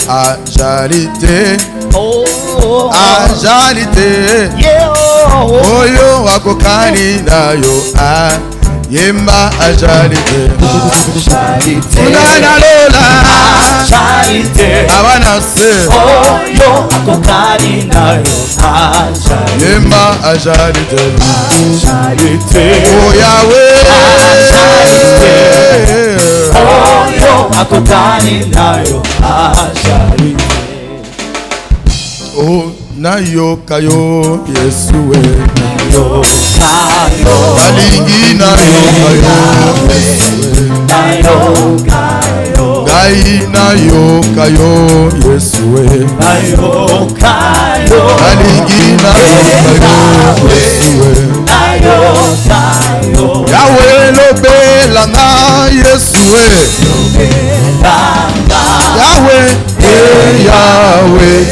ajalite ajalite oyo akokani nayo yemba ajalite unana lola ajalite abana se oyo akokani nayo yemba ajalite o Yahweh ajalite oyo akokani nayo ajalite o nayo kayo Yesuwe nayo kayo balingi nayo kayo Yesuwe nayo kayo gai nayo kayo Yesuwe nayo kayo balingi nayo kayo Yesuwe nayo kayo Yahweh lobelanga Yesuwe lobelanga Yahweh Yahweh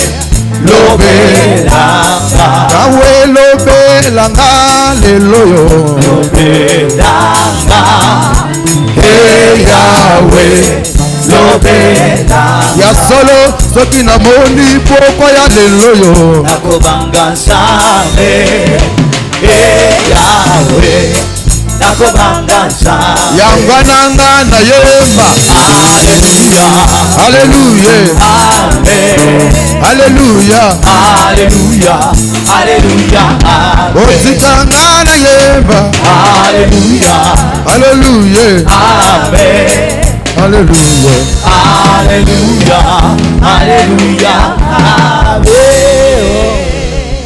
lobelanga Yahweh lobelanga leloyo lobelanga Yahweh lobelanga ya solo soki na moni pokwa ya leloyo nakobanga nzambe Yahweh nakobanga nzambe yangananga na yemba haleluya amen Alléluia, Alléluia, Alléluia, Alléluia, Alléluia, Alléluia, Amen, Alléluia, Alléluia, Alléluia, Amen.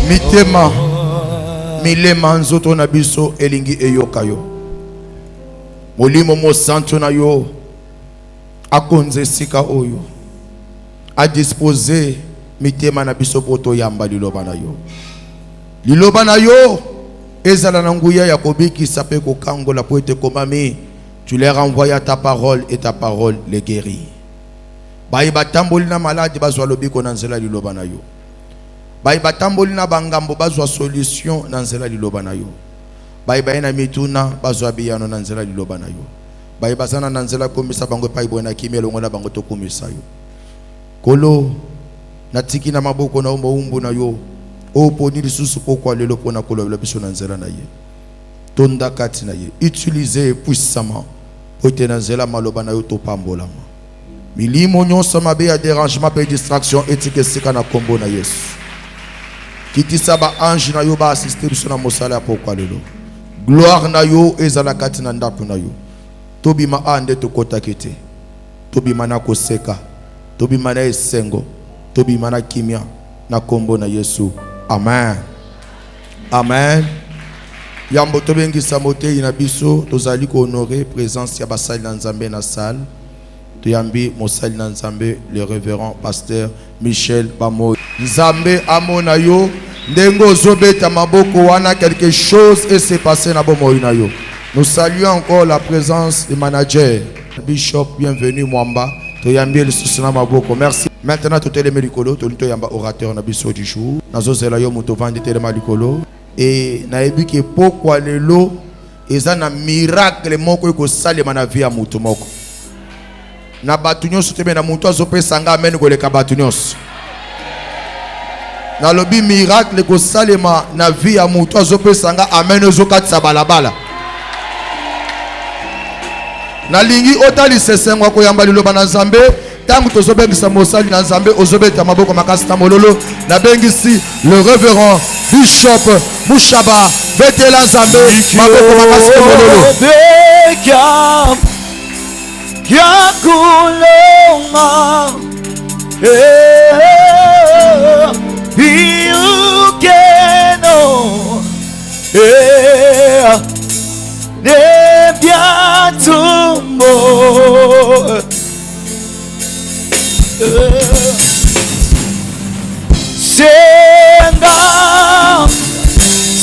Mitema, milema nzoto na biso elingi eyokayo. Molimo mo santo na yo akonze sika oyo. A disposer mitema na biso poto yamba liloba na yo. Liloba na yo ezala na nguya ya kobikisa pe kokangola po ete komami tu leur envoies ta parole et ta parole les guérit. Bayi batamboli na maladi bazwa lobiko na nzela liloba na yo. Bayi batamboli na bangambo bazwa solution na nzela liloba na yo. Bayi bayina mituna bazwa biyano na nzela liloba na yo. Bayi bazana na nzela komisa bango pa ibona kimelo ngona bango to komisa yo. Kolo natiki na maboko na umbu na yo oponi lisusu pokwa lelo pona kolo biso na nzela na ye tonda kati na ye utiliser puissamment pote na nzela maloba na yo to pambola milimo nyonso mabe ya dérangement pe distraction etike sika na kombo na Yesu kitisa ba ange na yo ba assister biso na mosala pokwa lelo gloire na yo ezala kati na ndapu na yo tobima ande to kota kete tobima na koseka tobima na esengo tobima na kimia na kombo na Yesu amen amen yambo tobengi samote ina biso tozali ko honorer présence ya basali na nzambe na salle toyambi mosali na nzambe le révérend pasteur Michel Bamo nzambe amona yo ndengo zobeta maboko wana quelque chose et s'est passé na bomo na yo. Nous saluons encore la présence du manager Bishop bienvenue Mwamba toyambi le susuna maboko merci. Maintenant tout les médicolo tout yamba orateur na biso du jour nazo zela yo muto vandi tele malikolo et na ebi ke pokwa lelo eza na miracle moko ko salema na vie ya muto moko na batu nyonso tebe na muto azopesa nga amen ko leka batu nyonso na lobi miracle ko salema na vie ya muto azopesa nga amen ozokatisa balabala na lingi otali sesengwa ko yamba liloba na Nzambe tangu tozobengisa mosali na Nzambe ozobeta maboko makasi na mololo na bengisi le révérend Bishop Mushaba betela Nzambe maboko makasi na mololo ya kuloma you cannot ne biatumbo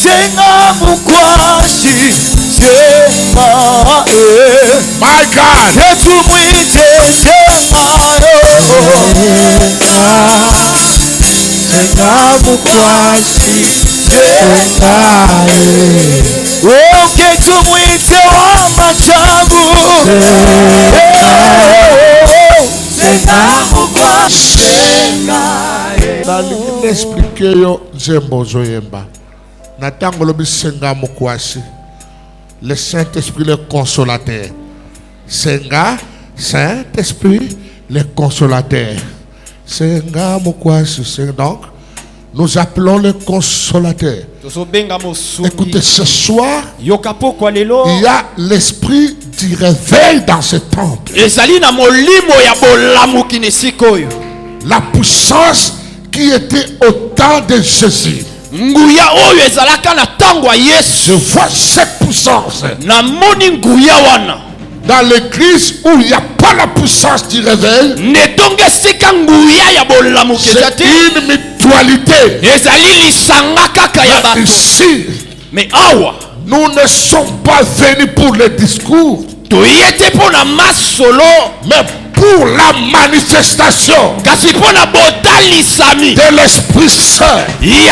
senga mukwashi senga my God yetumwite senga senga mukwashi senga okay tumwite wa machabu senga mukwashi nalingi expliquer yo nzembo zoyemba na tango lobi senga mokwasi le Saint-Esprit le consolateur senga Saint-Esprit le consolateur senga mokwasi c'est donc nous appelons le consolateur. Écoutez, ce soir, il y a l'esprit du réveil dans ce temple. La puissance qui était au temps de Jésus. Je vois cette puissance. Dans l'église où il n'y a pas la puissance du réveil, c'est une mutualité. Ici, mais nous ne sommes pas venus pour le discours, mais pour la manifestation de l'Esprit Saint. J'ai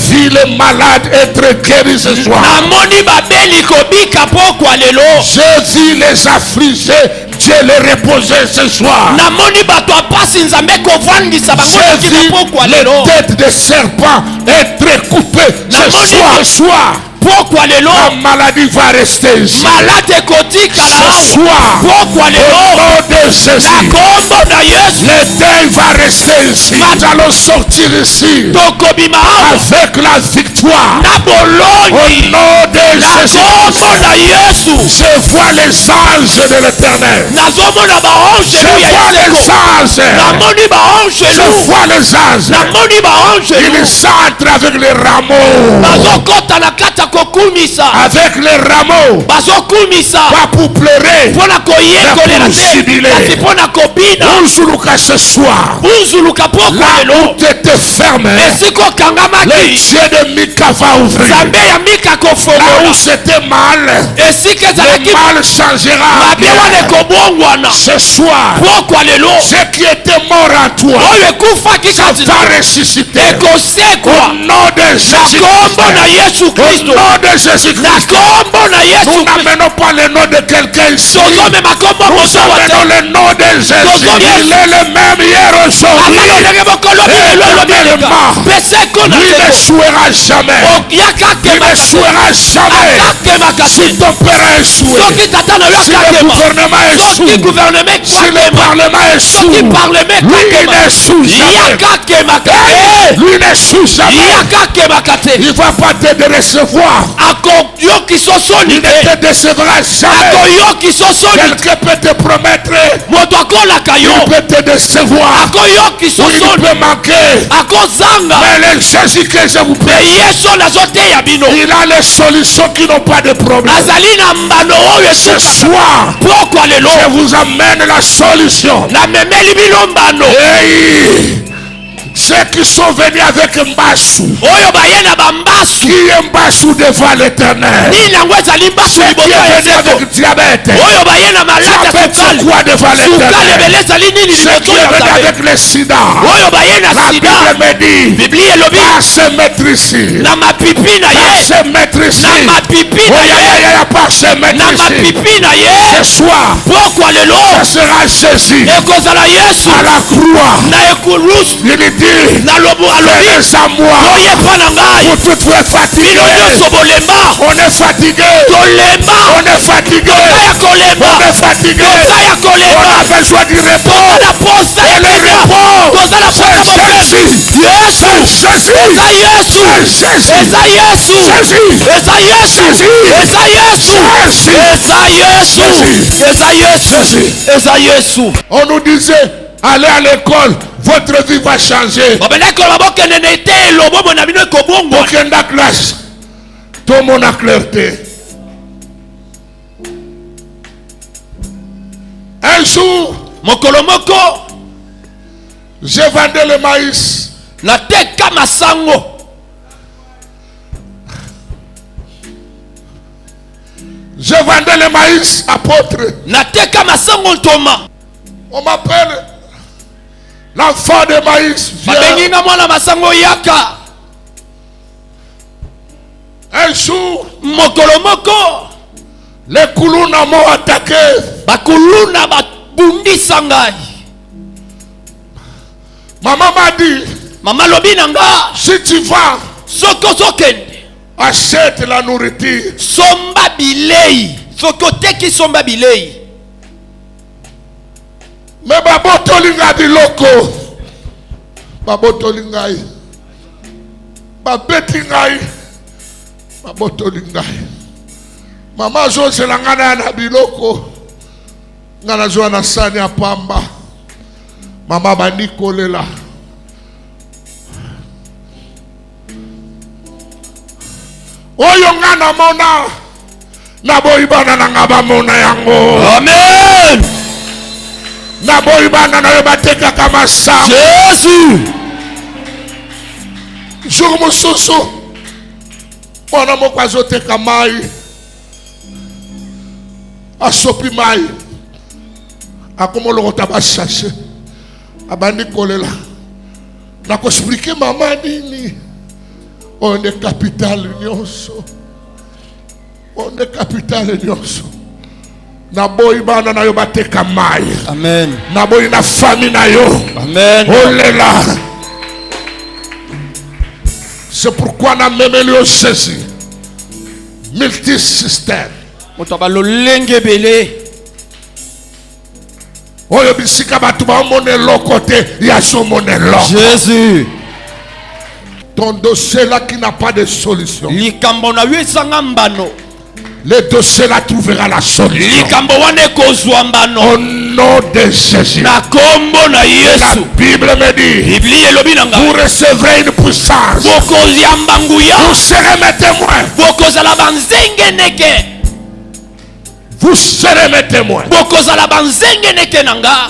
vu les malades être guéris ce soir. J'ai vu les affligés, Dieu les reposer ce soir. J'ai vu les têtes de serpents être coupées ce soir. Pourquoi la maladie va rester ici? Ce soir, au nom de Jésus, le deuil va rester ici. Nous allons sortir ici avec la victoire. Au nom de Jésus, je vois les anges de l'Éternel. Je vois les anges. Je vois les anges. Ils entrent avec les rameaux. Avec les rameaux, pas pour pleurer, mais pour jubiler. Ce soir, la route était fermée. Le Dieu de Mika va ouvrir. Là où c'était mal, le mal changera. Ce soir, ce qui était mort en toi, ça va ressusciter. Au nom de Jésus-Christ. Au nom de Jésus-Christ. Nous n'amenons pas le nom de quelqu'un ici. Nous amenons le nom de Jésus. Il est le même hier, aujourd'hui. Lui ne jouera jamais. Il ne jouera jamais. Si ton père a échoué, si le gouvernement échoue, si le parlement échoue, lui n'échoue jamais. Lui n'échoue jamais. Il ne va pas te recevoir. Il ne te décevra jamais. Quelqu'un peut te promettre, il peut te décevoir, ou il peut manquer. Mais le Jésus que je vous prie, il a les solutions qui n'ont pas de problème. Ce soir, je vous amène la solution. Ceux qui sont venus avec Mbassou, qui est Mbassou devant l'Éternel, ceux qui est venu avec diabète, diabète c'est quoi devant l'Éternel? Ceux qui est venu avec le sida, la Bible me dit, pas se mettre ici, pas se mettre ici, pas se mettre ici. Ce soir, ce sera Jésus à la croix. Il dit, venez à moi, vous toutes vous êtes fatigués. On est fatigué. On est fatigué. On est fatigué. On a besoin du repos. Et le repos, c'est Jésus. On nous disait, allez à l'école, votre vie va changer. Aucune classe, tout le monde a clarté. Un jour, je vendais le maïs. Je vendais le maïs, apôtre. On m'appelle l'enfant de maïs. Un jour, les Kuluna m'ont attaqué. Maman m'a dit, Maman lobi nanga. si tu vas, Soko sokende. achète la nourriture. Somba bilei. Soko teki somba bilei. Mais babotolinga biloko. Babotolinga. Babetinga. Babotolinga. Mama zo selangana na biloko. Ngana zo na sani ya pamba. Mama banikolela. Oyo ngana mona. Na boibana na ngaba mona yango. Amen. Na boibana na yobateka kama sa. Jésus. Jour mosusu. Mwana moko azoteka mai. Asopi mai. Akomoloko tabashashe. Abandi kolela. Nako expliquer mama nini. On est capitale nyonso. On est capitale nyonso. Na boy bana na yo bateka mai. Amen. Na boy na famille na yo. Amen. Oh là là. C'est pourquoi na memeli yo Jésus. Multisystème. Motaba lolenge belé. Oyo bisika batu ba mone lokote ya so mone lo. Jésus. Ton dossier là qui n'a pas de solution. Likambo na yesanga mbano. Le dossier là trouvera la solution. Likambo wane kozwa mbano. Au nom de Jésus. Na kombo na La Yesu. Bible me dit. Biblia elobi nanga. Vous recevrez une puissance. Bokozi ambanguya. Vous serez mes témoins. Bokozala banzenge neke. Vous serez mes témoins. Bokozala banzenge neke nanga.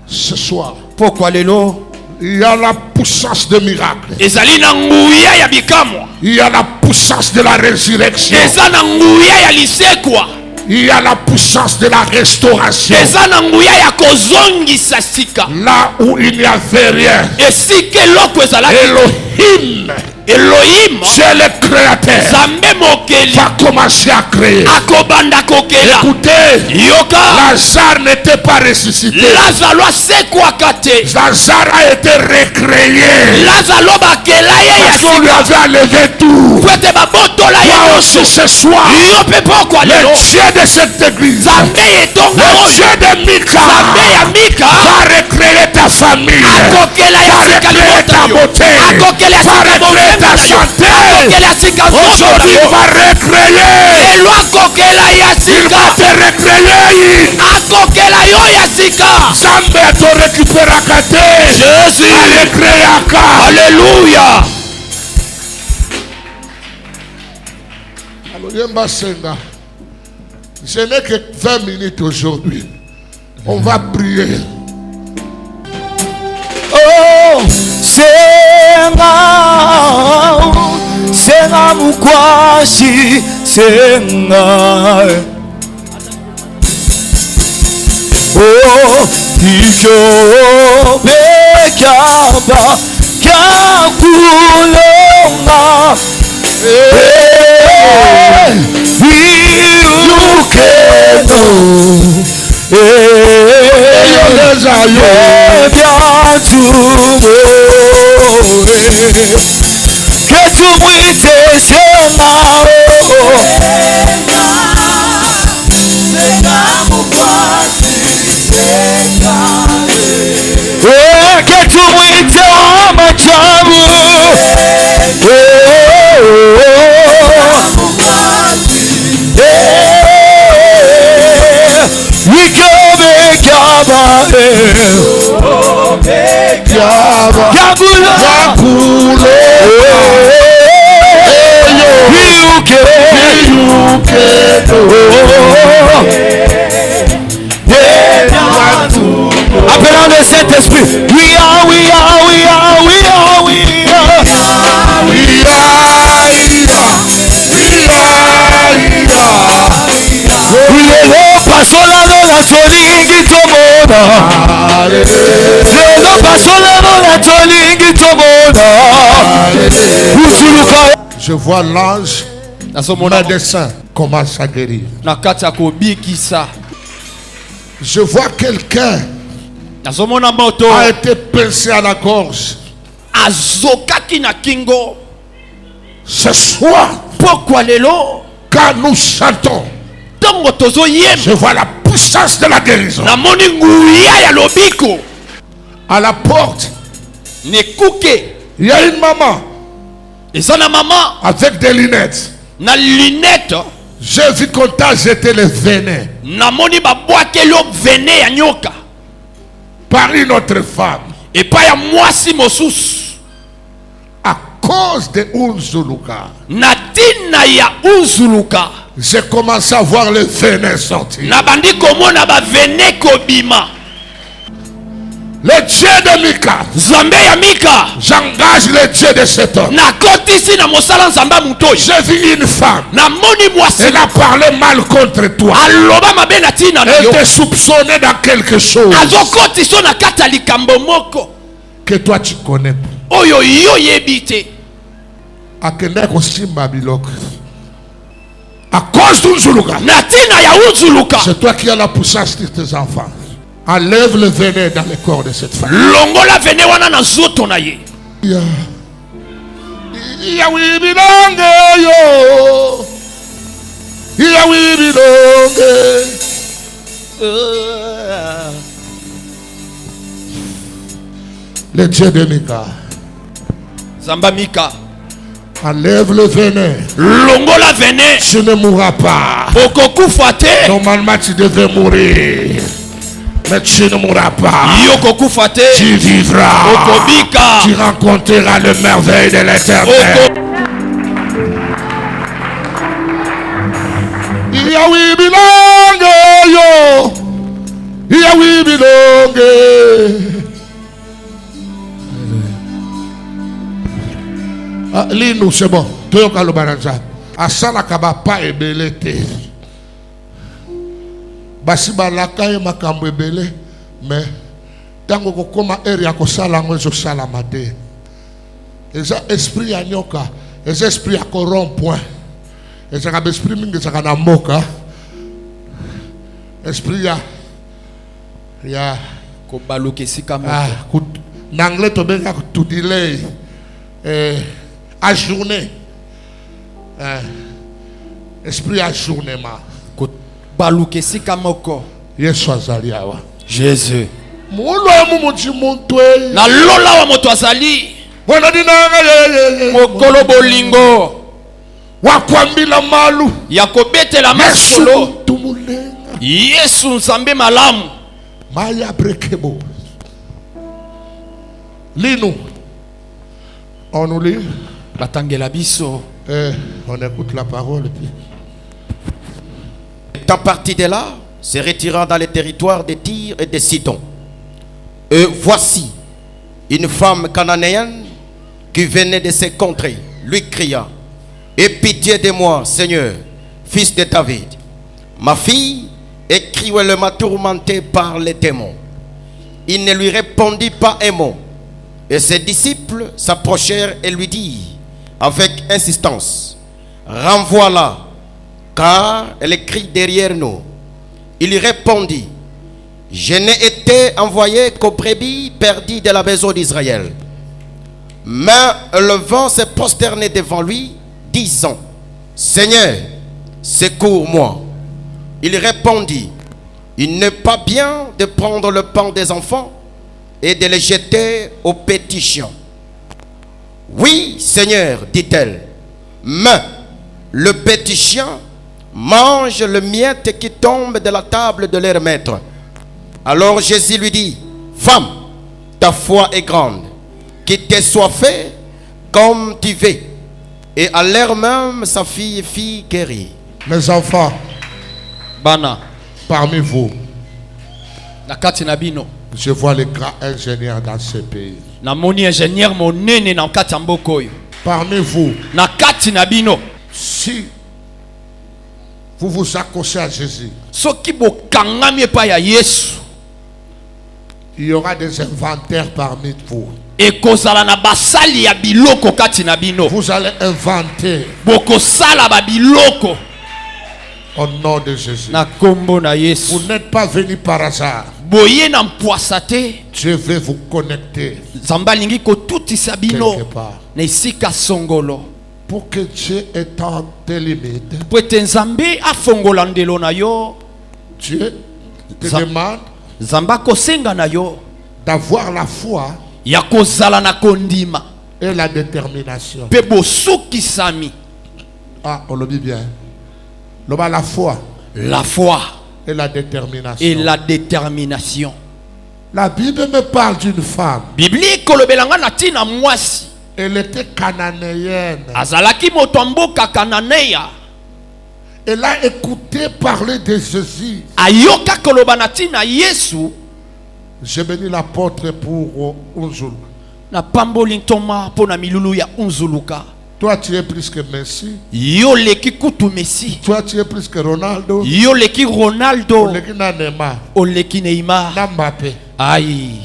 Ce soir, Pourquoi lelo? il y a la puissance de miracle. Ezali na nguya ya bikamwa. Il y a la puissance de la résurrection. Eza na nguya ya lisekwa. Il y a la puissance de la restauration. Eza na nguya ya kozongisa sika. Là où il n'y avait rien. Esika eloko ezalaki. Elohim, Elohim. Dieu le créateur, Zambe mokeli. va commencer à créer. Akobanda kokela. Écoutez, Yoka. Lazare n'était pas ressuscité. Lazalo asekwaka te. Lazare a été recréé. Lazalo bakela ye ya Parce qu'on lui sika. avait enlevé tout. Kwete babotola ye Toi nyonso. aussi ce soir, Yo pe pokwa le lelo. Dieu de cette église, Zambe yetonga le oyo. Dieu de Mika, Zambe ya Mika. va recréer ta famille, Akokela ya va sika recréer ta libota yo. beauté, Akokela ya va sika recréer bovemba ta na yo. santé. Akokela ya sika nzoto na Aujourd'hui, yo. il va recréer. Elo akokela ya Il va sika. te recréer. Akokela yo ya sika. Zambe te récupérer te. Jésus. Va recréer aka. Alléluia. Alors, Yemba Senga, ce n'est que 20 minutes aujourd'hui. On va prier. Oh, senga, senga mukwashi, senga. Oh, ivyo bekaba kyakulonga. Virukeno. Que tu muites que tu muites amachamu. Appelons le Saint-Esprit. We are. Lelo pasola no la tolingi tomona. Lelo pasola no la tolingi tomona. Je vois l'ange médecin commence à guérir. Na kati ya kobikisa. Je vois quelqu'un nazomona moto a été pincé à la gorge. azokaki na kingo. Ce soir, Pourquoi lelo quand nous chantons, tongo tozo yem je vois la puissance de la guérison. na moni nguya ya lobiko À la porte, ne kuke il y a une maman eza na mama avec des lunettes. na lunette. J'ai vu qu'on t'a jeté le venin Na moni babwakeli yo vene ya nyoka par une autre femme epai ya mwasi mosusu à cause de Unzuluka. na ntina ya unzuluka. J'ai commencé à voir le venin sortir. Na bandi komona bavene kobima. Le Dieu de Mika, Nzambe ya Mika j'engage le Dieu de cet homme. na kotisi na mosala nzamba mutoyi. J'ai vu une femme, Na moni mwasi elle a parlé mal contre toi. aloba mabe na ntina na Elle yo te soupçonnait dans quelque chose azokotiso na kati ya likambo moko que toi tu connais. oyo yo yebi te. Akende kosimba biloko. À cause d'Unzuluka, Na ntina ya unzuluka c'est toi qui as la puissance sur tes enfants. Enlève le venin dans le corps de cette femme. longola vene wana na nzoto na ye. Ya wibilonge yo. Ya wibilonge. Le Dieu de Mika, Nzamba Mika enlève le venin. longola vene Tu ne mourras pas. okokufa te. Normalement, tu devais mourir. Mais tu ne mourras pas. Yo kokufa te. Tu vivras. Okobika. Tu rencontreras le merveille de l'éternel. Yawi bilonge yo. Yawi bilonge. Ah, Lino, c'est bon. Toyoka lo baranza. Asala kaba pa ebelete. Basi balaka ye makambo ebele, mais tango kokoma ere ya kosala ngo ezosala mate. Eza esprit ya nyoka, eza esprit ya corrompre. Eza ka esprit mingi ezaka na mboka. Esprit ya kobaluka esika moko. na anglais tobenga to delay, ajourner, esprit ajournement. Baluka esika moko. Yesu azali awa. Jésus. Molo amu muti muntwe. Na lola wa moto azali. Wana dinanga ye. Mokolo bolingo. Wakwambila malu. Ya kobetela masolo. Tumulenga. Yesu nzambe malamu. Maya brekebo. Lino. On nous lit. Batangela biso. On écoute la parole. Étant parti de là, se retirant dans les territoires de Tyr et de Sidon. Et voici une femme cananéenne qui venait de ces contrées, lui cria: aie pitié de moi, Seigneur, fils de David. Ma fille est cruellement tourmentée par les démons. Il ne lui répondit pas un mot. Et ses disciples s'approchèrent et lui dirent avec insistance: renvoie-la, car elle crie derrière nous. Il répondit: je n'ai été envoyé qu'aux brebis perdues de la maison d'Israël. Mais le vent s'est prosterné devant lui, disant: Seigneur, secours-moi. Il répondit: il n'est pas bien de prendre le pain des enfants et de les jeter aux petits chiens. Oui, Seigneur, dit-elle, mais le petit chien mange le miette qui tombe de la table de leur maître. Alors Jésus lui dit: femme, ta foi est grande, qu'il te soit fait comme tu veux. Et à l'heure même, sa fille fut guérie. Mes enfants, Bana, parmi vous, nakati nabino, je vois les grands ingénieurs dans ce pays. namoni ingénieur monene na kati ya mboka oyo. Parmi vous, Nakati nabino, si vous vous accrochez à Jésus, soki bokangami epai ya Yesu, il y aura des inventaires parmi vous. ekozala na basali ya biloko kati na bino. Vous allez inventer Bokosala ba biloko au nom de Jésus. na kombo na Yesu. Vous n'êtes pas venus par hasard. boye na mpwasa te. Dieu veut vous connecter Nzambe alingi kotutisa bino quelque part. na esika songolo Pour que Dieu étende tes limites, po ete Nzambe afongola ndelo na yo. Dieu te Ça- demande Nzambe akosenga na yo d'avoir la foi ya kozala na kondima et la détermination. mpe bosukisami. Ah, on le dit bien. La foi La foi et la détermination. et la détermination. La Bible me parle d'une femme. Biblia kolobelanga na tina mwasi Elle était cananéenne. azalaki moto mboka Kananeya. Elle a écouté parler de Jésus. Ayoka koloba na tina Yesu. J'ai béni l'apôtre pour Unzulu. Na pamboli ntoma po na milulu ya unzuluka. Toi, tu es plus que Messi. Yo leki kutu Messi. Toi, tu es plus que Ronaldo. Yo leki Ronaldo. Oleki na Neymar. Oleki Neymar. Na Mbappé. Aïe.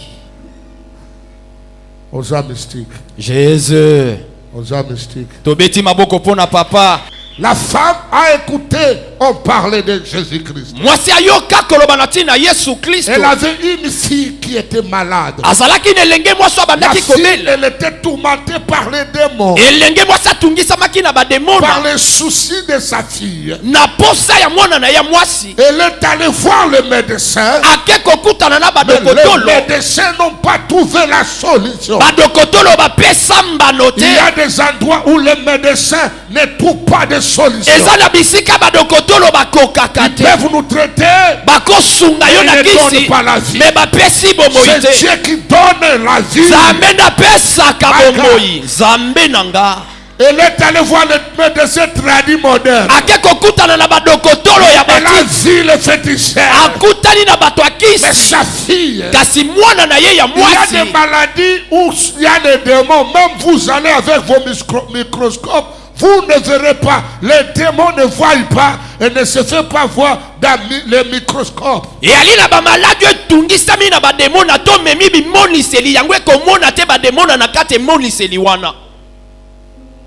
Aux âmes mystiques. Jésus. Aux âmes mystiques. Tobeti maboko pona papa. La femme a écouté, on parlait de Jésus-Christ. Mwasi ayoka koloba na tina Yesu Kristo. Elle avait une fille qui était malade. Azalaki nelenge mwasi La abandaki fille, kobela. elle était tourmentée par les démons, Elenge mwasi atungisamaki na par bademona. les soucis de sa fille. Na posa ya mwana na ya mwasi. Elle est allée voir le médecin. Ake kokutana na Mais les badokotolo. médecins n'ont pas trouvé la solution. Badokotolo bapesa mbano Il y te. a des endroits où les médecins ne trouvent pas de solution. Eza na bisika badokotolo bakokaka Ils te. peuvent nous traiter. Bakosunga yo Ils na ne kisi. donnent pas la vie. Me bapesi bomoi C'est te. Dieu qui donne la vie. Nzambe napesaka My God. bomoi. Nzambe nanga. Elle est allée voir le médecin tradit moderne. Ake kokutana na badokotolo ya Elle a bakisi. vu le féticheur. Akutani na bato ya Mais kisi. sa fille, Kasi mwana na ye ya il y a mwasi. des maladies où il y a des démons. Même vous allez avec vos microscopes, vous ne verrez pas. Les démons ne voient pas et ne se fait pas voir dans les microscopes. eyali na bamaladi etungisami na bademona to memi bimoniseli yango ekomona te bademona na kati emoniseli wana.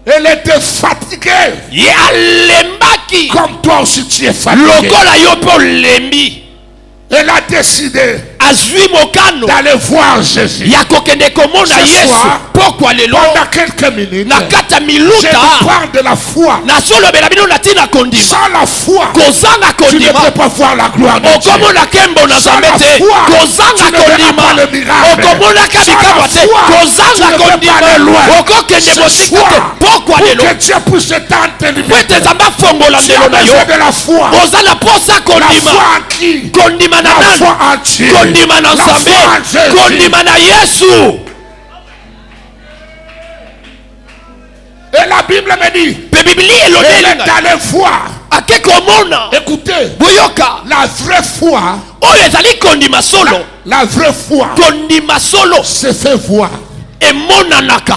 Elle était fatiguée. Ye alembaki Comme toi aussi tu es fatigué. lokola yo mpe olembi. Elle a décidé Azwi mokano d'aller voir Jésus. ya kokende komona Ce Yesu. soir, Pokwa lelo Pendant quelques minutes, na kati ya je miluta vous parle de la foi. nasolobela bino na ntina kondima. Sans la foi, Kozanga tu ne kondima peux pas voir la gloire de Dieu. okomona kembo na Sans Nzambe la te. foi, tu Kozanga ne verras kondima pas le miracle. okomonaka Sans bikamwa la te. foi, tu Kozanga ne peux pas kondima aller loin. okokende Ce mosika te. soir, Pokwa pour lelo que Dieu puisse étendre tes po limites, ete Nzambe afongola tu as ndelo na yo. besoin de la foi. Oza na posa La kondima. foi en qui? Kondima na La nani? foi en Dieu. Kondima na La foi Nzambe. en Jésus. Kondima na Yesu. Et la Bible me dit, Pe Biblia elle elobeli est ngai. allée voir. Ake komona Écoutez, boyoka la vraie foi, oyo ezali kondima solo. la vraie foi Kondima solo se fait voir. emonanaka.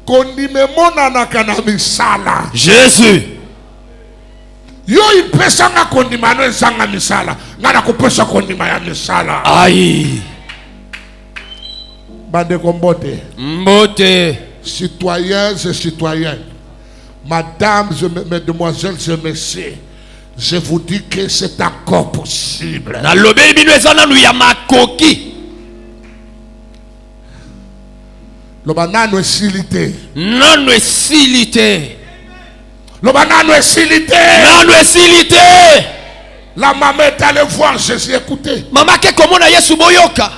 Kondima emonanaka na misala. Jésus. Yo ipesanga kondima no ezanga misala. Ngana kupesa kondima ya misala. Aïe. Bande kombote. Mbote. Citoyens et citoyennes, mesdames et mesdemoiselles et messieurs, je vous dis que c'est encore possible. Nalobeli bino eza nanu ya makoki. Loba nano esilite. Nanu esili te. Loba nano esilite. Nanu esili te. La maman est allée voir Jésus. Écoutez, Mama ke komona Yesu boyoka.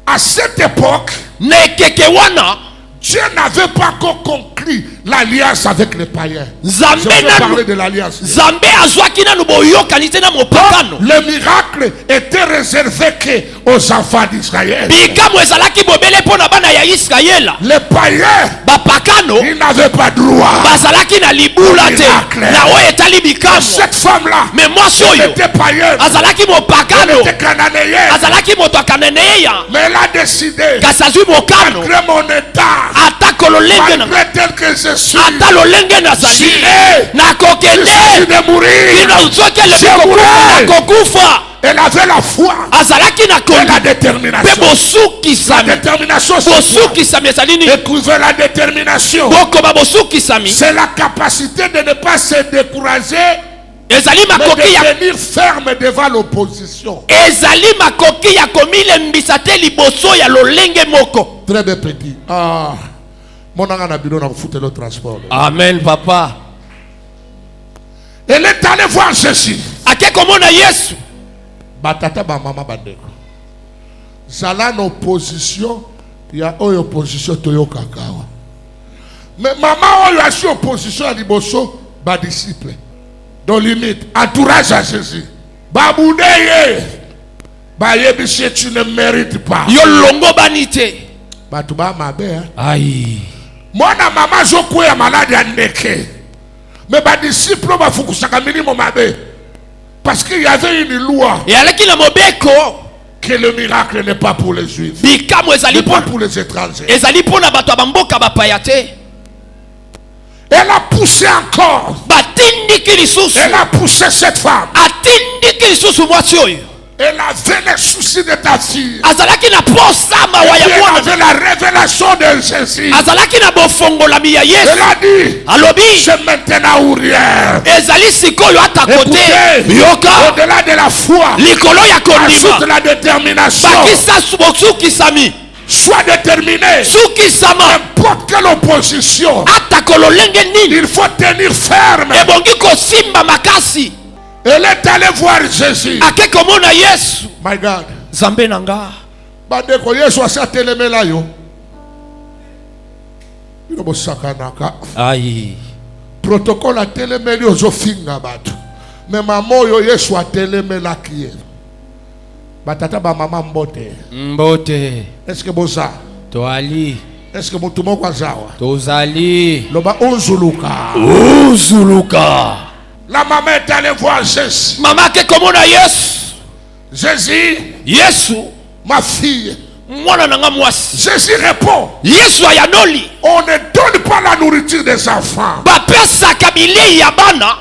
à cette époque, Na ekeke wana Dieu n'avait pas encore conclu l'alliance avec les païens. Je Nzambe vais parler nanu de l'alliance. Nzambe azwaki nanu boyokani te na mopakano. Le miracle était réservé que aux enfants d'Israël. Bikamwa ezalaki bobele mpo na bana ya Israela. Les païens, Bapakano ils n'avaient pas droit. bazalaki na libula te Miracle. na oyo etali bikamwa. Cette femme-là, Me mwasi elle oyo était païenne. azalaki Elle mopakano, était cananéenne. azalaki moto akananeya. Mais elle a décidé, Kasi azwi mokano malgré mon état, ata lolenge na malgré tel que je suis, ata lolenge nazali J'irai. Je nakokende suis de mourir. kino soki eleki Je mourrai. kokufa. Elle avait la foi Azalaki na et la kondi mpe détermination. La bosukisami. détermination, c'est quoi? Bosukisami ezali nini? Écrivez la détermination. Bokoma bosukisami C'est la capacité de ne pas se décourager ezali makoki ya devenir ferme devant l'opposition. ezali makoki ya komilembisa te liboso ya lolenge moko. Très bien petit. Ah, mon anga na bureau na foutre le transport. Amen papa. Elle est allée voir Jésus. Ake komona Yesu. Batata ba mama bandeko. Zala na opposition, il y a une opposition toyo kakawa. Mais maman oyo a opposition à liboso ba disciple. Dans limite, entourage à Jésus. Baboudeye. Ba yebisi tu ne mérites pas. Yo longo banite. Batuba mabe. Aïe. Mwana mama zoko ya malade ya ndeke. Mais ba disciple ba fukusaka minimum mabe. Parce qu'il y avait une loi. Et alaki na mobeko Que le miracle n'est pas pour les juifs. bikamo ezali n'est pas pour pour les étrangers. ezali pona bato bamboka bapaya te. Elle a poussé encore. Batindiki lisusu. Elle a poussé cette femme. Atindiki lisusu mwasi oyo. Elle avait les soucis de ta fille. Azalaki na posa mawa Et ya elle mwana. avait la révélation de Jésus. Azalaki na bofongolami ya Elle Yesu. a dit, Alobi c'est maintenant ou rien. ezali sikoyo ata kote. Écoutez, Yoka au-delà de la foi, likolo ya ajoute kondima. la détermination. Bakisa bosukisami. Sois déterminé. Sukisama N'importe quelle opposition, ata kololenge nini. il faut tenir ferme. Ebongi kosimba makasi. Elle est allée voir Jésus. Ake komona Yesu. My God. Zambe nanga. Bandeko Yesu asatelemela yo. Bino bosakanaka. Aïe. Protocole atelemeli ozofinga bato. Mais maman yo Yesu atelemela kiye. Batata ba mama mbote. Mbote. Est-ce que boza? Toali. Est-ce que mutu moko azawa? Tozali. Loba onzuluka. Uzuluka. La maman est allée voir Jésus. Mama ke komona Yesu. Jésus, Yesu. ma fille. Mwana nanga mwasi. Jésus répond. Yesu ayanoli. On ne donne pas la nourriture des enfants Bapesaka bilei ya bana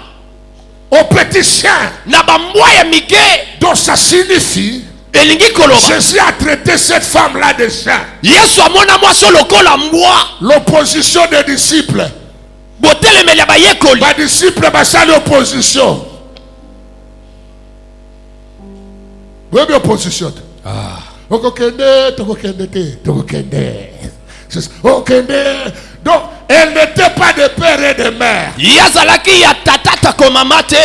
aux petits chiens. na bambwa ya mike. Donc ça signifie, Elingi koloba. Jésus a traité cette femme-là de chien. Yesu amona mwasi lokola mbwa. L'opposition des disciples. Botelemeli ya bayekoli. Les disciples basali l'opposition. Oui, mais opposition. Okokende, tokokende te, tokokende. Okende. Donc, elle n'était pas de père et de mère. Yazalaki ya tatata komama te.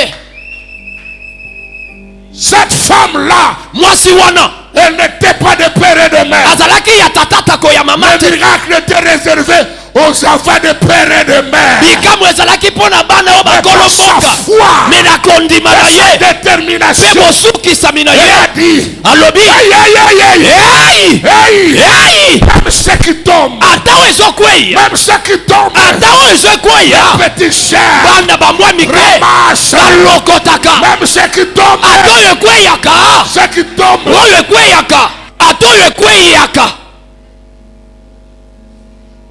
Cette femme-là, Mwasi wana. elle n'était pas de père et de mère. Azalaki ya tatata ko ya mama Le te. miracle était réservé aux enfants de père et de mère. Bikamo ezalaki pona bana o bakolo Sa mboka. foi, Me na kondima na sa ye. détermination. Pe bosukisami na Elle ye. a dit, Alobi. aïe, aïe, aïe, aïe, Hey! aïe, Hey! même ceux qui tombent, Ata oyo ezokweya. même ceux qui tombent, Ata oyo ezokweya. petits chiens, Bana bamwa mike. ramasse, Balokotaka. même ceux qui tombent, Ata oyo ekweyaka. ceux qui tombent, Oyo ekweyaka. Ata oyo ekweyaka.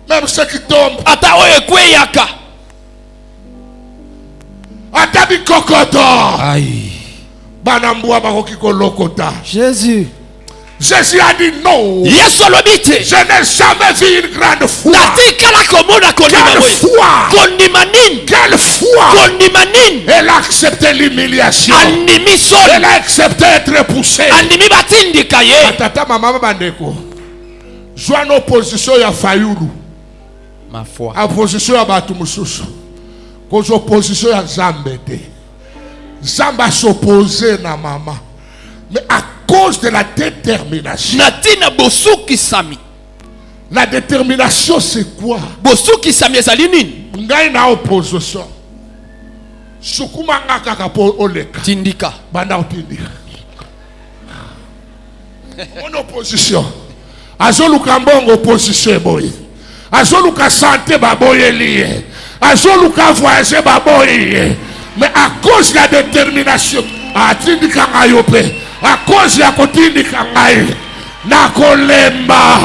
même ceux qui tombent, Ata oyo ekweyaka. Atabi kokoto, Aïe. banambua bakoki kolokota. Jésus. Jésus a dit non, Yesu alobi te. je n'ai jamais vu une grande foi. Natikala komona kondima Quelle boye. foi, Kondima nini? quelle foi. Kondima nini? Elle a accepté l'humiliation. Andimi Elle soni. a accepté d'être poussée. Andimi batindika ye. Tata mama bandeko. Joa na opposition ya fayulu. Ma foi. Opposition ya batu mususu. Kozo opposition ya Nzambe te. Nzambe s'opposer na mama. Mais à cause de la détermination. Natina bosukisami. La détermination c'est quoi? Bosukisami ezali nini? Ngai na opposition. Sukuma nga kaka po oleka. Tindika. Banda otindika. Mon opposition. Azoluka mbongo opposition boy. Azoluka santé baboye lié. Azoluka voyager baboye. Mais à cause de la détermination, atindika ngayope. À cause de la kotindika ngai. Na kolemba,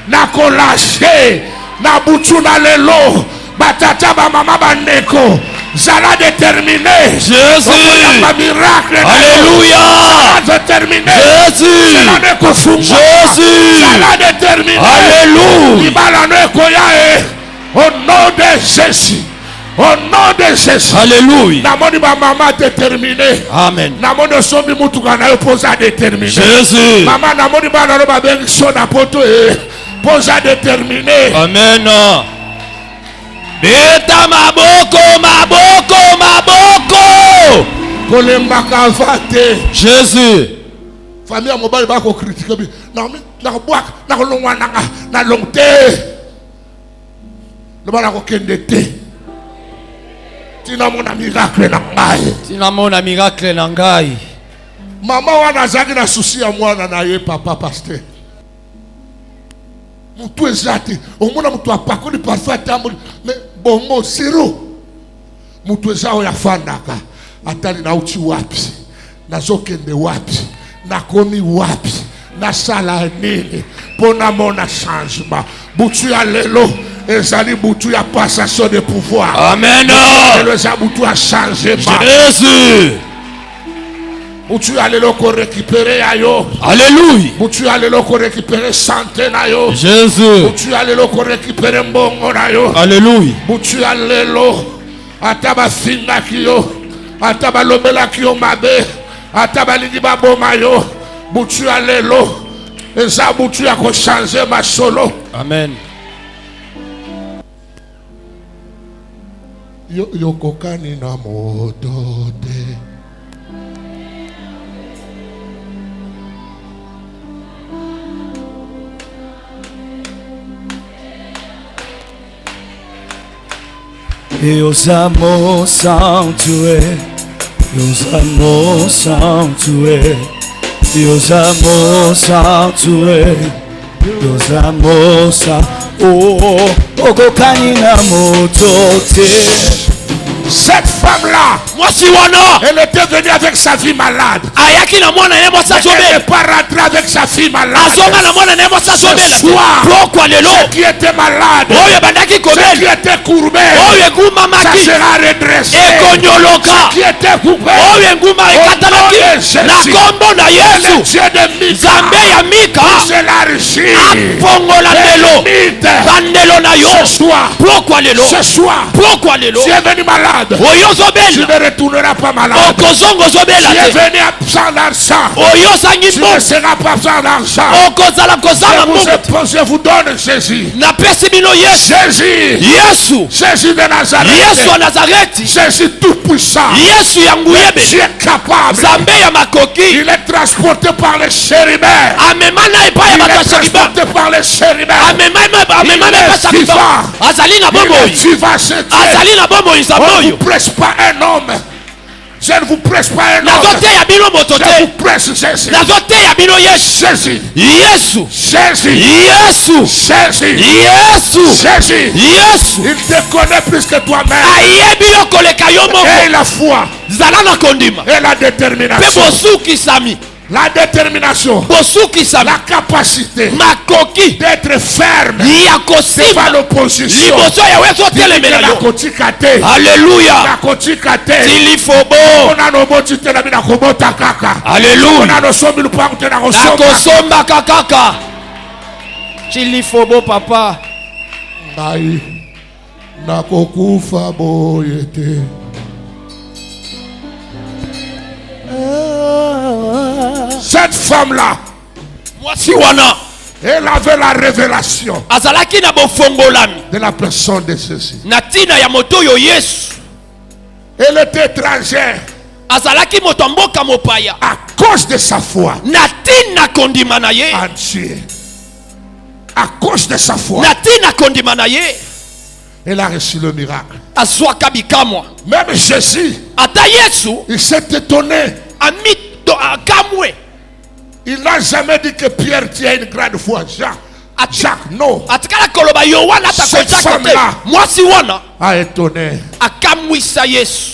na kolashe, na butu na lelo, batata ba mama bandeko. Zala déterminé. Jésus. Miracle. Alléluia. Déterminé. Jésus. Jésus. Zala déterminé. Alléluia. Au nom de Jésus. Au nom de Jésus. Alléluia. Namoni ba maman déterminée. Amen. Namoni sombi mutuka na yo posa déterminé. Jésus. Maman namoni ba na ba bengi sona poto posa déterminé. Amen. Beta maboko, maboko, maboko. Kolemba kavate. Jésus. Famille mobile ba ko critiquer bi. Na boak na longwa na longte. Le bala ko kende te. Tina mona miracle na ngai. Tina mona miracle na ngai. Mama wana zaki na souci ya mwana na ye papa pasteur. Mutu ezati, omona mutu apakoli parfois tambo mais bongo zero. Mutu ezao ya fandaka. Atali na uchi wapi. Na zokende wapi. Na komi wapi. Na sala nini. Pona mona changement. Butu ya lelo. Ezali butu ya passation de pouvoir. Amen. Le butu a changé. Jésus. Butu ya lelo ko récupérer ayo. Alléluia. Butu ya lelo ko récupérer santé na yo. Jésus. Butu ya lelo ko récupérer mbongo na yo. Alléluia. Butu ya lelo ataba finga kiyo. Ataba lobela kiyo mabe. Ataba lidi baboma yo. Butu ya lelo eza butu ya ko changer ma solo. Amen. Yokokani na moto te. E os amor sanctué, e os amor sanctué, e os amor sanctué, e os amor sanctué. Oh, okokani na moto te. Cette femme-là, Moi si wana. elle était venue avec sa fille malade. Ayaki na mwana ne mo Elle n'est sazobela. pas rentrée avec sa fille malade. Azonga na mwana ne mo sazobela. Ce soir, Pourquoi lelo? ceux qui étaient malades, Oyo bandaki ceux qui kobela. étaient courbés, Oyo nguma ça maki. sera redressé. Ekonyoloka. Ceux qui étaient coupés, Oyo nguma au nom de ekatalaki. Jésus, Na kombo na le Yesu. Dieu de Mika Nzambe ya Mika. s'élargit. Apongola lelo. Bandelo na yo. Ce soir, Pourquoi lelo? ce soir, Pourquoi lelo? tu es venu malade. Oyo Tu zobela. ne retourneras pas malade. Okozongo zobela Tu es te. venu sans l'argent. Oyo sangi Tu bo. ne seras pas sans l'argent. Okozala kozala mungu. Je vous donne Jésus. Na pesi bino Yesu. Jésus. Yesu. Jésus de Nazareth. Yesu wa Nazareti. Jésus tout puissant. Yesu ya nguyebe. Tu es capable. Nzambe ya makoki. Il est transporté par les chérubins. Amema na epai ya Il bato ya est sheriba. transporté par les chérubins. Amema na epai ya sheriba. Azali na Il est bomoi. vivant, ce Dieu. Azali na bomoi nzambe On ne oyo. vous presse pas un homme. Je ne vous presse pas un homme. Nazoteya bino moto Je te. vous presse Jésus. Nazoteya bino Yesu. Jésus. Yesu. Jésus. Yesu. Jésus. Yesu. Jésus. Yesu. Il te connaît plus que toi-même. Ayebi yo koleka yo Et moko. la foi. Zala na kondima. Et la Pe détermination. bosukisami. La détermination. Bosukisami. La capacité Makoki. d'être ferme Ya devant kosima. l'opposition. Liboso ya weso telemela La yo. kotika te. Alléluia. La kotika te. Tilifobo. On a no boti te na bina kobota kaka. On Alléluia. a no sombi lupangu te na kosomba. Nakosomba kakaka. Tilifobo papa. Ngai nakokufa boye te. Cette femme-là, Mwasi wana. elle avait la révélation Azalaki na bofongolami. de la personne de Jésus. Na tina ya moto yo Yesu. Elle était étrangère Azalaki moto mboka mopaya. à cause de sa foi Na tina kondima na ye. en Dieu. À cause de sa foi, Na tina kondima na ye. elle a reçu le miracle. Azwaka bikamwa. Même Jésus, Ata Yesu. il s'est étonné. Amito akamwe. Il n'a jamais dit que Pierre tient une grande foi. Jacques, non, Atikala koloba yo wana ta Cette kocha kote. femme-là. Mwasi wana. a étonné. Akamwisa Yesu.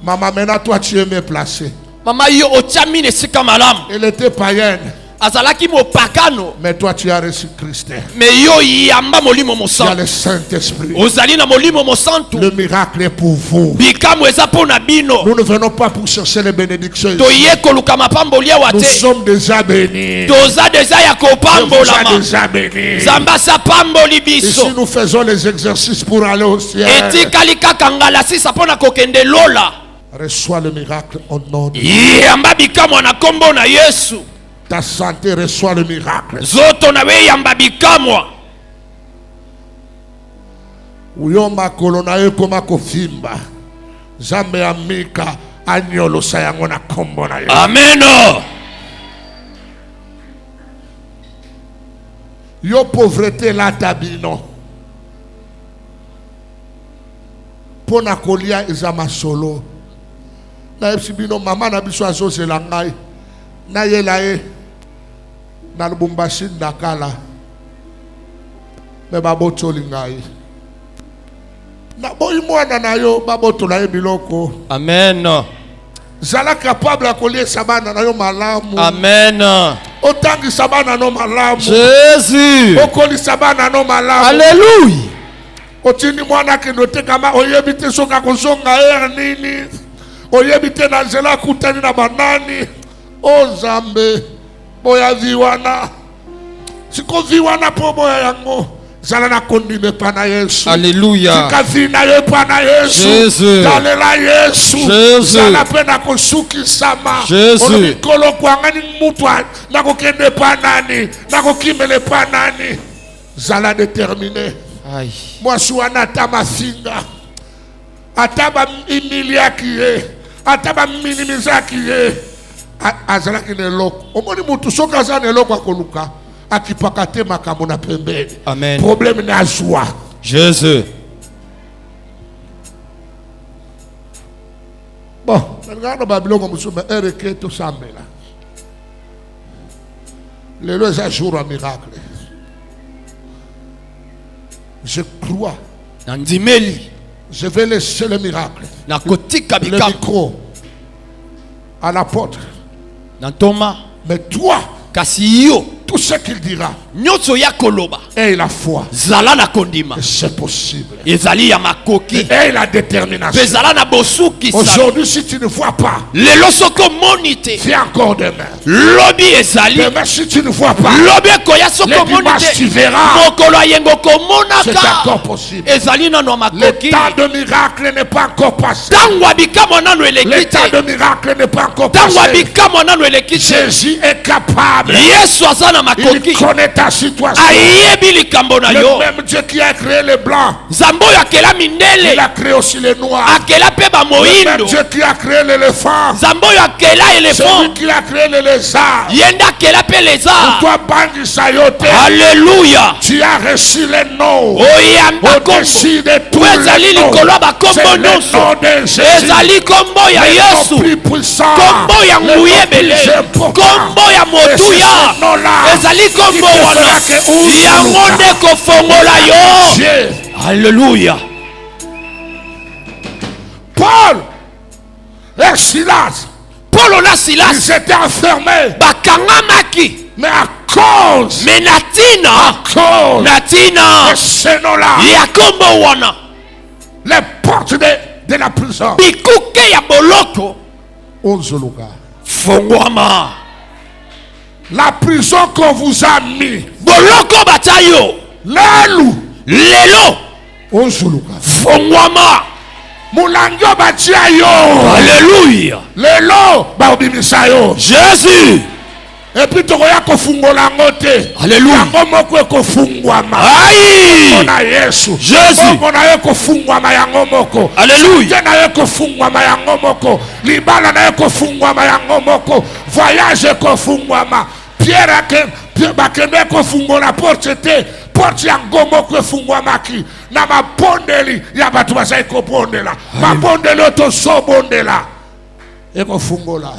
Maman, maintenant toi tu es mieux placé. Mama yo otiami nesika malamu. Elle était païenne. azalaki mopakano. Mais toi, tu as reçu Christ. Mais yo yamba molimo Tu as mosantu. le Saint-Esprit. Ozali na molimo mosantu. Le miracle est pour vous. Bikamo eza pona bino. Nous ne venons pas pour chercher les bénédictions. Toye koluka mapambolia Nous wate. sommes déjà bénis. Toza deja ya Nous sommes kopambolama. déjà bénis. Zamba sa pamboli Ici, biso. nous faisons les exercices pour aller au ciel. Etikali kaka ngala sisa pona kokende lola. Reçois le miracle au nom de Yamba bikamo na kombo na Yesu. ta santé. Reçois le miracle. Zoto na we yamba bikamwa. Uyoma kolona ekoma kofimba. Zambe amika anyolo sayango na kombo na yo. Amen. Yo pauvreté la tabino. Pona kolia ezama solo. Na ebsibino mama na biso azoze la ngai. Na yela e. Na Lubumbashi ndakala. Me baboto lingai. Na boyi mwana na yo baboto la e biloko. Amen. Zala capable à coller sabana na yo malamu. Amen. Otangi sabana no malamu. Jésus. Okoli sabana no malamu. Alléluia. Otini mwana kenote kama oyebite soka kozonga nini. Oyebite na nzela kutani na banani. O Nzambe. Boya viwana. Siko viwana po boya yango. Zala na kondime pana Yesu. Alléluia. Sikavina ye pana Yesu. Jésus. Dalela Yesu. Jésus. Zala pena kosuki sama. Jésus. Olobi kolo kwangani mutwa. Nako kende panani. Nako kimele panani. Zala déterminé. Aïe. Moi suana tama finga. Ataba imilia kiye. Ataba minimiza kiye. Azala kine loko. Omoni mutu soka zane loko akoluka. Akipakate makambo na pembeni. Amen. Problème na joie. Jésus. Bon, regarde Babylone comme ça, mais RK tout ça là. Le lois un jour un miracle. Je crois. Nandimeli. Je vais laisser le miracle. Na kotika Le bikam. micro à l'apôtre. Nantoma. Mais toi, Kasi yo. tout ce qu'il dira, Nyotso ya koloba. aie la foi. Zala na kondima. Et c'est possible. Ezali ya makoki. Et aie la détermination. Bezala na bosuki sa. Aujourd'hui, si tu ne vois pas, Lelo soko monite. viens encore demain. Lobi ezali. Demain, si tu ne vois pas, Lobi koya le soko dimanche, tu monite. verras. Mokolo ayengo C'est komonaka. encore possible. Ezali nano Le makoki. temps de miracle n'est pas encore passé. Tangwa bikamo nano Le elekite. temps de miracle n'est pas encore Tangwa passé. bikamo nano elekite. Jésus est capable. Yesu aza na Il makoki. connaît ta situation. Ayebi likambo na Le yo. même Dieu qui a créé les blancs, Nzambe oyo akela il mindele. a créé aussi les noirs. Akela pe Le même bamoyindo. Dieu qui a créé l'éléphant, Nzambe oyo akela c'est éléphant. lui qui a créé les lézards. Yenda akela pe lézard. Toi, Bangi Sayote, Alléluia. tu as reçu les noms. Oyamba kombo. Au-dessus de tous Ezali les noms. likolo ya bakombo C'est le nyonso. nom de Jésus. Ezali kombo ya Le Yesu. nom plus puissant. Kombo ya Le nom nguyebele. plus important. Kombo ya Et c'est motuya. ce nom-là Ezali qui kombo te fera wana. que ouvre Yango le nde kofongola yo. Dieu. Alléluia. Paul et Silas, Paul na Silas ils étaient enfermés. bakangamaki. Mais à cause, Me na tina. cause Na tina. de ce nom-là, Ya kombo wana. les portes de la prison Bikuke ya boloko. ont zuluka. Fongwama. La prison qu'on vous a mis, Boloko batayo. l'elu, Lelo. ont zuluka. Fongwama. Mulangyo batia yo, Alléluia. lelo baobimisa yo. Jésus. Et puis tokoya kofungola ngote. Alléluia. Yango moko ekofungwama. Aïe. Na Yesu. Jésus. Bongo na ye kofungwama yango moko. Alléluia. Santé na ye kofungwama yango moko. Libala na ye kofungwama yango moko. Voyage ekofungwama. Pierre bakende kofungola porte te. Porte yango moko efungwamaki. Na mabondeli ya bato bazali kobondela. Mabondeli otosobondela. Ekofungola.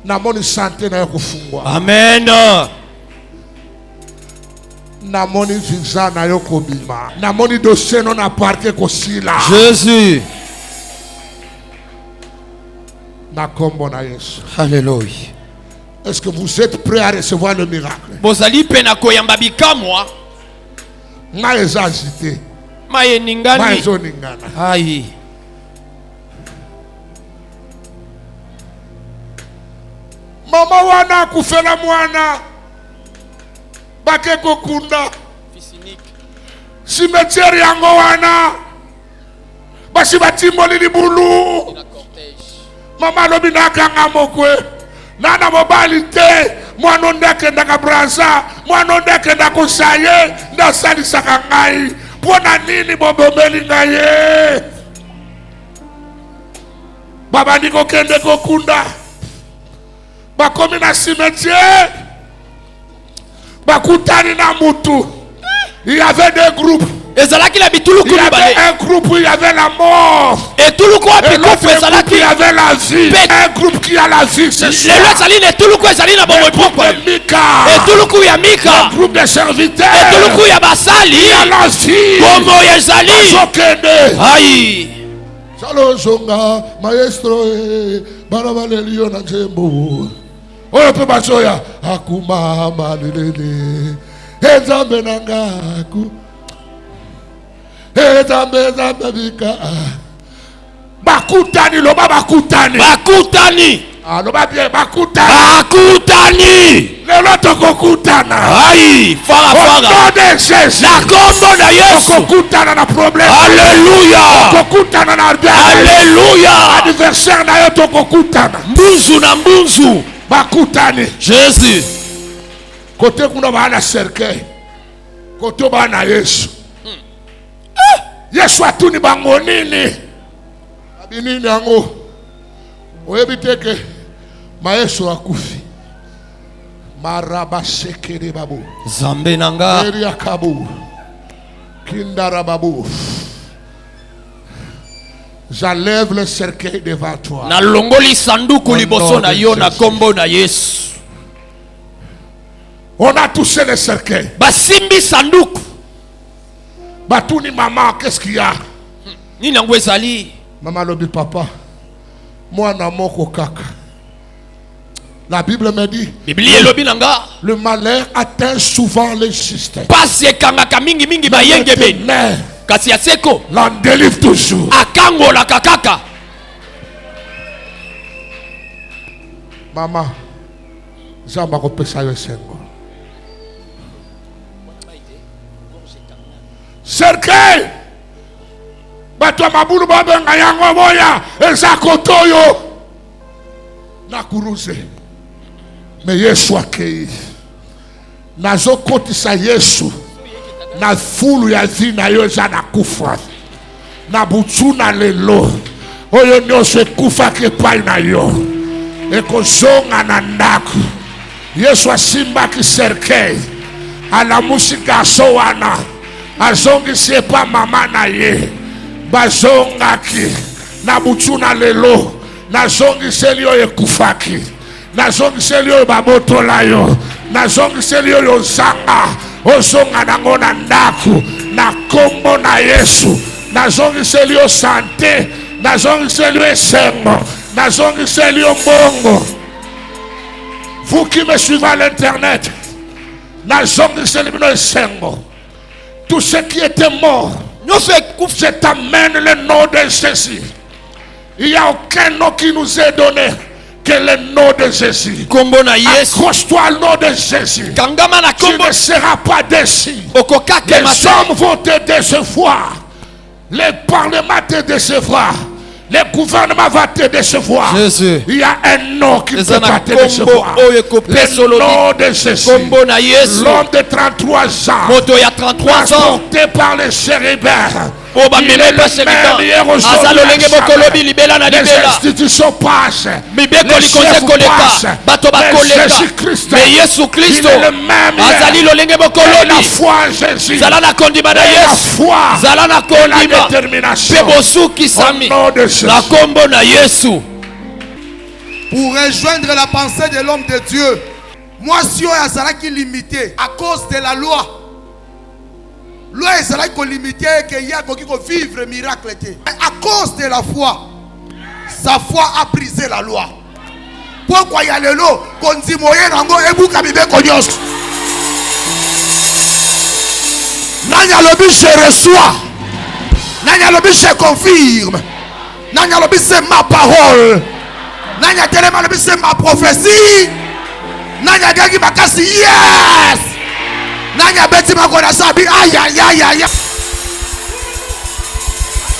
Namoni santé na yo kofungwa. Amen. Namoni visa na yo kobima. Namoni dossier non na parquet kosila. Jésus. Na kombo na Yesu. Alléluia. Est-ce que vous êtes prêts à recevoir le miracle? Bozali pena koyamba bikamwa. Nga eza agité. Maye ningani. Ma ezo ningana. Aïe. Mama wana kufela mwana. Bake kokunda. Cimetière yango wana. Basi batimboli libulu. Mama lobi nakanga mokwe. Nana mobali te. Mwana ndeke ndaka brasa. Mwana ndeke ndako saye. Ndasali sakangai. Pona nini bobomeli ngaye. Baba niko kende kokunda. Bakomi na cimetière. Bakutani na mutu. Il y avait des groupes. Il y avait un groupe où il y avait la mort. Et l'autre groupe il y avait la vie. Un groupe qui a la vie, c'est ça. Le groupe de Mika. Le groupe des serviteurs. Il y a la vie. Aïe. Salozonga, maestro, barabalelio na zembo. Oyo pe basoya, akuma malele. Ezambe nangaku. Ezambe bika. Bakutani loba bakutani. Bakutani. Ah loba bien bakutani. Bakutani. Lelo tokokutana. Aïe, fara fara. Au nom de Jésus. La kombo na Yesu. Tokokutana na problème. Alléluia. Tokokutana na bien. Alléluia. Adversaire na yo tokokutana. Mbunzu na mbunzu. Bakutani. Jésus. Côté kuna bana cercueil. Côté bana Yesu. Yesu atuni bango nini? Abinini yango. Oyebiteke maestro akufi. Maraba sekere babu. Zambe nanga. Eria kabu. Kindara babu. J'enlève le cercueil devant toi. Na longoli sanduku liboso na yo na kombo na Yesu. On a touché le cercueil. Basimbi sanduku. Batuni maman, qu'est-ce qu'il y a? Ni nango ezali. Maman lobi papa. Moi na moko kaka. La Bible me dit. Biblia lobi nanga. Le malheur atteint souvent les justes. Pasi ekangaka mingi mingi bayenge beni. Kasi aseko. L'en délivre toujours. Akango la kakaka. Maman. Zamba ko pesa yo sengo. Cercueil. Bato mabulu babenga yango boya. Eza kotoyo. Na kuruze. Mais Yesu akei. Nazo kotisa Yesu. Na fulu ya zina yo eza na kufa. Na butu na lelo. Oyo nyonso ekufa kepai na yo. Ekozonga na ndaku. Yesu asimbaki cercueil. Alamusi gaso wana. Azongi sepa mama na ye. Bazongaki. Na butu na lelo. Nazongi selio ekufaki. Nazongi selio babotola yo. Nazongi selio yozanga. Ozonga nango na ndaku. Na kombo na Yesu. Nazongi selio sante. Nazongi selio esengo. Nazongi selio mbongo. Vous qui me suivez à l'internet. Nazongi selio esengo. Tout ce qui était mort, je t'amène le nom de Jésus. Il n'y a aucun nom qui nous est donné que le nom de Jésus. Accroche-toi au nom de Jésus. Tu ne seras pas déçu. Les hommes vont te décevoir. Les parlements te décevoir. Le gouvernement va te décevoir. Jésus. Il y a un nom qui ne peut pas te décevoir. Le nom de Jésus. L'homme de 33 ans. Transporté par les chérubins. Il est le même hier aujourd'hui. Les institutions passent. Les chefs passent. Mais Jésus-Christ, il est le même hier. La foi en Jésus. La foi et la détermination. Au nom de Jésus. Pour rejoindre la pensée de l'homme de Dieu, moi si on a qui limité à cause de la loi. Loi est limité que y a qui vivre miracle. À cause de la foi, sa foi a brisé la loi. Pourquoi y a le lot qu'on dit moyen nango ebuka bibe konyos. Nanya lobi je reçois. Nanya lobi je confirme. Nanya lobi c'est ma parole. Nanya tellement lobi c'est ma prophétie. Nanya gagi bakasi yes. Nanya beti makona sabi aïe aïe aïe aïe.